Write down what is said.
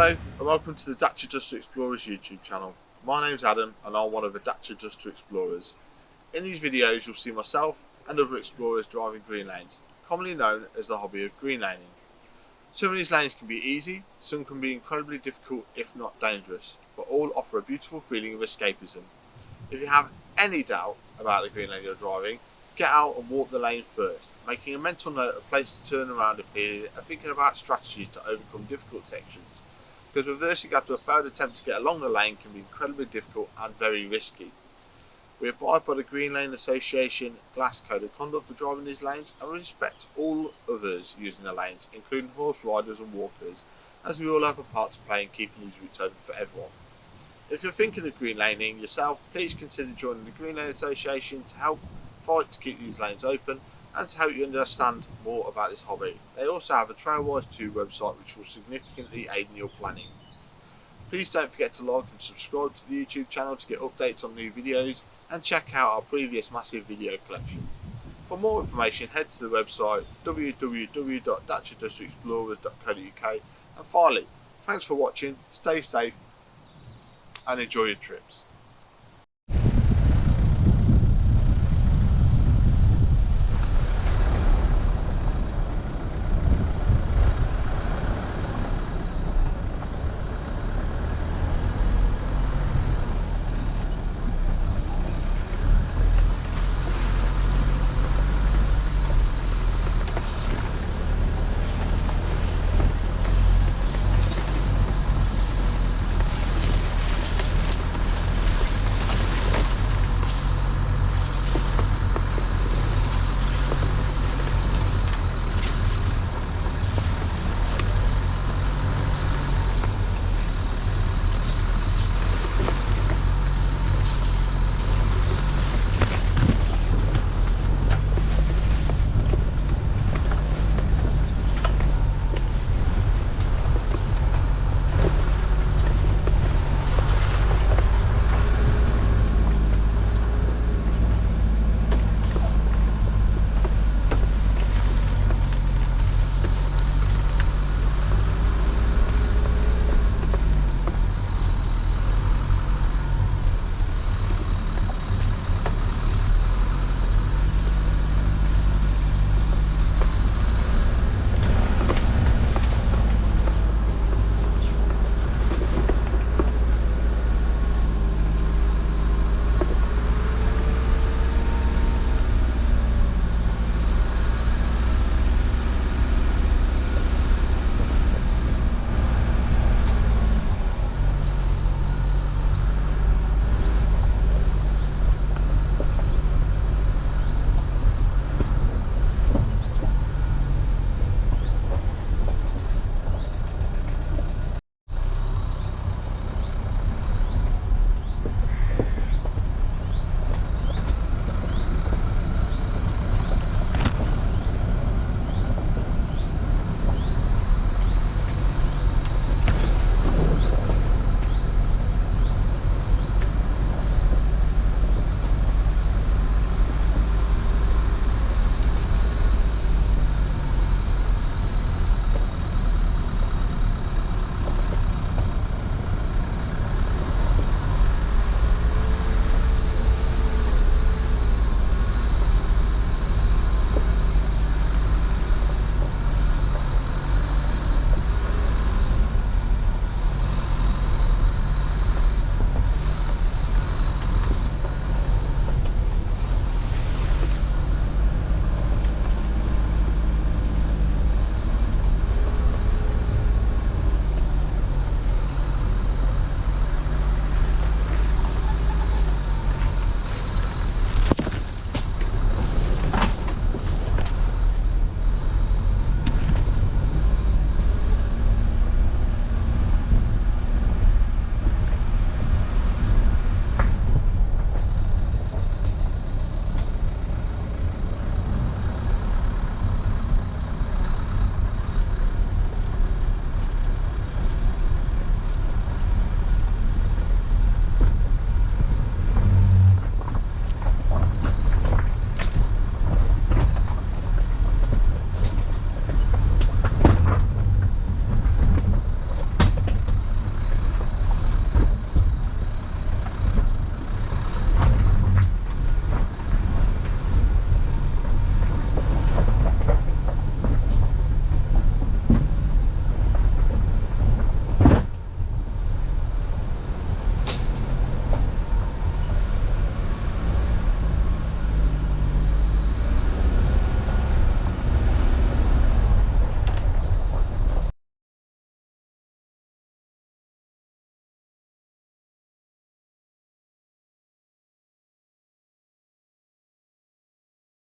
Hello and welcome to the Dacia Duster Explorers YouTube channel. My name's Adam and I'm one of the Dacia Duster Explorers. In these videos you'll see myself and other explorers driving green lanes, commonly known as the hobby of green laning. Some of these lanes can be easy, some can be incredibly difficult if not dangerous, but all offer a beautiful feeling of escapism. If you have any doubt about the green lane you're driving, get out and walk the lane first, making a mental note of places to turn around a period and thinking about strategies to overcome difficult sections, because reversing after a failed attempt to get along the lane can be incredibly difficult and very risky. We abide by the Green Lane Association Glass Code of Conduct for driving these lanes and respect all others using the lanes, including horse riders and walkers, as we all have a part to play in keeping these routes open for everyone. If you're thinking of green laning yourself, please consider joining the Green Lane Association to help fight to keep these lanes open and to help you understand more about this hobby. They also have a Trailwise 2 website which will significantly aid in your planning. Please don't forget to like and subscribe to the YouTube channel to get updates on new videos and check out our previous massive video collection. For more information head to the website www.daciadusterexplorers.co.uk, and finally, thanks for watching, stay safe and enjoy your trips.